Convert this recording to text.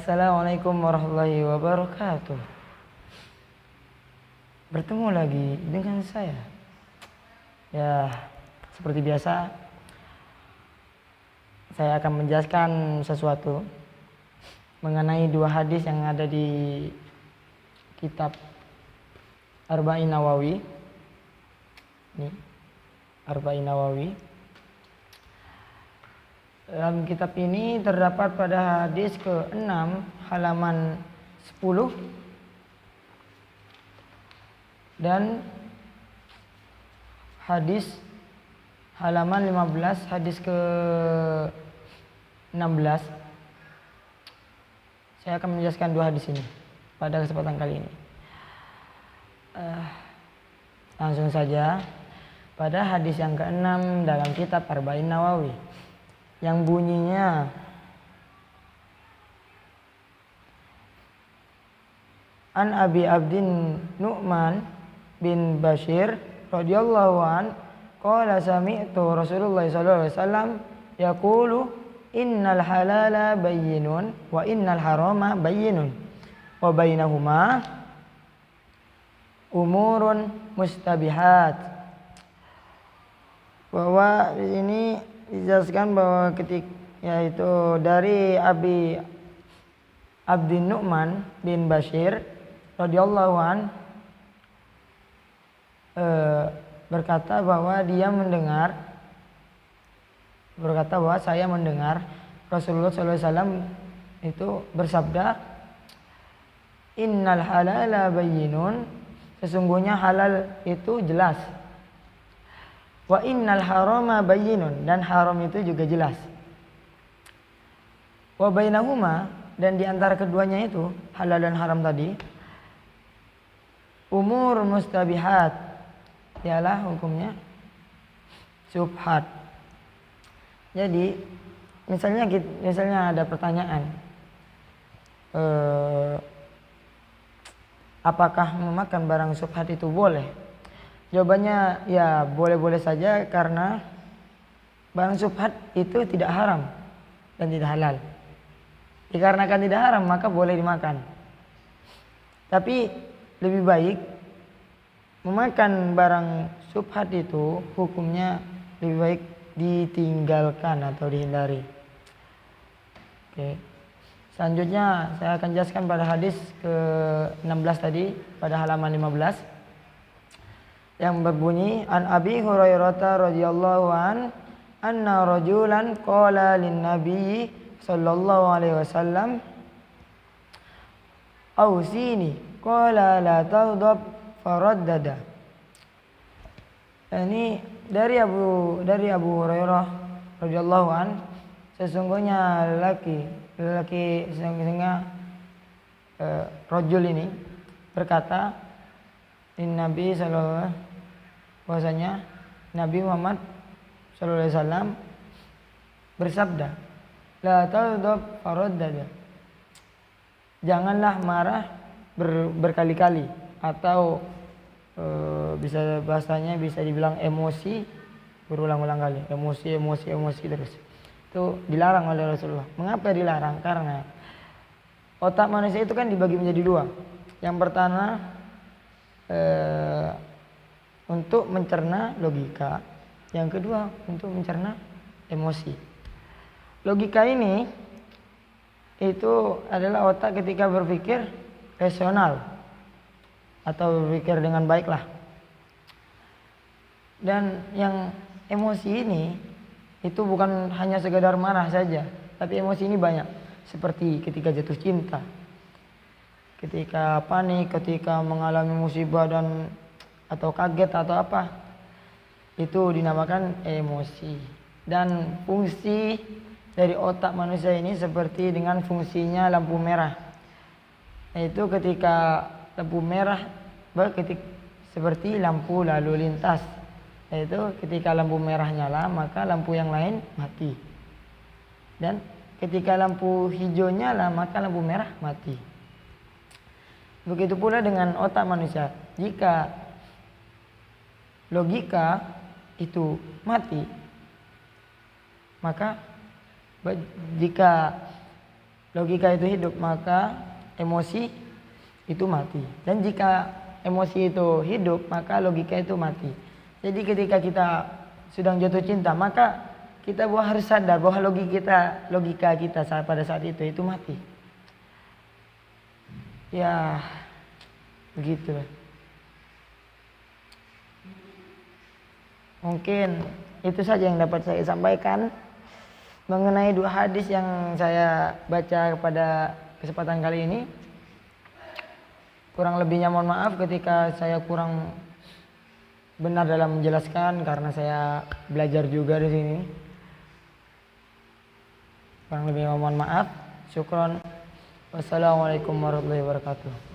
Assalamualaikum warahmatullahi wabarakatuh. Bertemu lagi dengan saya. Ya, seperti biasa saya akan menjelaskan sesuatu mengenai dua hadis yang ada di kitab Arba'in Nawawi. Ini Arba'in Nawawi. Dalam kitab ini terdapat pada hadis ke-6 halaman 10 dan hadis halaman 15, hadis ke-16. Saya akan menjelaskan dua hadis ini pada kesempatan kali ini. Langsung saja pada hadis yang ke-6 dalam kitab Arba'in Nawawi, yang bunyinya An Abi Abdin Nu'man bin Bashir radhiyallahu an qala sami'tu Rasulullah sallallahu alaihi wasallam yaqulu innal halala bayyinun wa innal harama bayyinun wa bainahuma umurun mustabihat. Bahwa di sini dijelaskan bahwa yaitu dari Abi Abdin Nu'man bin Bashir radhiyallahu an berkata bahwa saya mendengar Rasulullah SAW itu bersabda, innal halala bayyinun, sesungguhnya halal itu jelas, wa innal harama bayyinun, dan haram itu juga jelas, wa bainahuma, dan di antara keduanya itu halal dan haram tadi umur mustabihat, ialah hukumnya syubhat. Jadi misalnya ada pertanyaan, apakah memakan barang syubhat itu boleh? Jawabannya ya boleh-boleh saja, karena barang syubhat itu tidak haram dan tidak halal. Dikarenakan tidak haram maka boleh dimakan. Tapi lebih baik memakan barang syubhat itu hukumnya lebih baik ditinggalkan atau dihindari. Oke. Selanjutnya saya akan jelaskan pada hadis ke-16 tadi pada halaman 15 yang berbunyi An Abi Hurairah radhiyallahu an anna rajulan qala lin nabiy sallallahu alaihi wasallam ausini qala la taghdab faraddada. Ini dari Abu Hurairah radhiyallahu an, sesungguhnya lelaki rajul ini berkata, Nabi sallallahu, bahwasanya Nabi Muhammad sallallahu alaihi wasallam bersabda, la taghdab faraddada, janganlah marah berkali-kali, atau bisa bahasanya bisa dibilang emosi berulang-ulang kali, emosi terus. Itu dilarang oleh Rasulullah. Mengapa dilarang? Karena otak manusia itu kan dibagi menjadi dua. Yang pertama untuk mencerna logika, yang kedua untuk mencerna emosi. Logika ini itu adalah otak ketika berpikir rasional atau berpikir dengan baiklah. Dan yang emosi ini itu bukan hanya sekedar marah saja, tapi emosi ini banyak, seperti ketika jatuh cinta, ketika panik, ketika mengalami musibah dan atau kaget atau apa, itu dinamakan emosi. Dan fungsi dari otak manusia ini seperti dengan fungsinya lampu merah, yaitu ketika lampu merah seperti lampu lalu lintas, yaitu ketika lampu merah nyala maka lampu yang lain mati, dan ketika lampu hijau nyala maka lampu merah mati. Begitu pula dengan otak manusia, jika logika itu mati, maka jika logika itu hidup, maka emosi itu mati. Dan jika emosi itu hidup, maka logika itu mati. Jadi ketika kita sedang jatuh cinta, maka kita harus sadar bahwa logika kita pada saat itu mati. Ya, begitu. Mungkin itu saja yang dapat saya sampaikan mengenai 2 hadis yang saya baca pada kesempatan kali ini. Kurang lebihnya mohon maaf ketika saya kurang benar dalam menjelaskan karena saya belajar juga di sini. Kurang lebihnya mohon maaf. Syukron. Wassalamualaikum warahmatullahi wabarakatuh.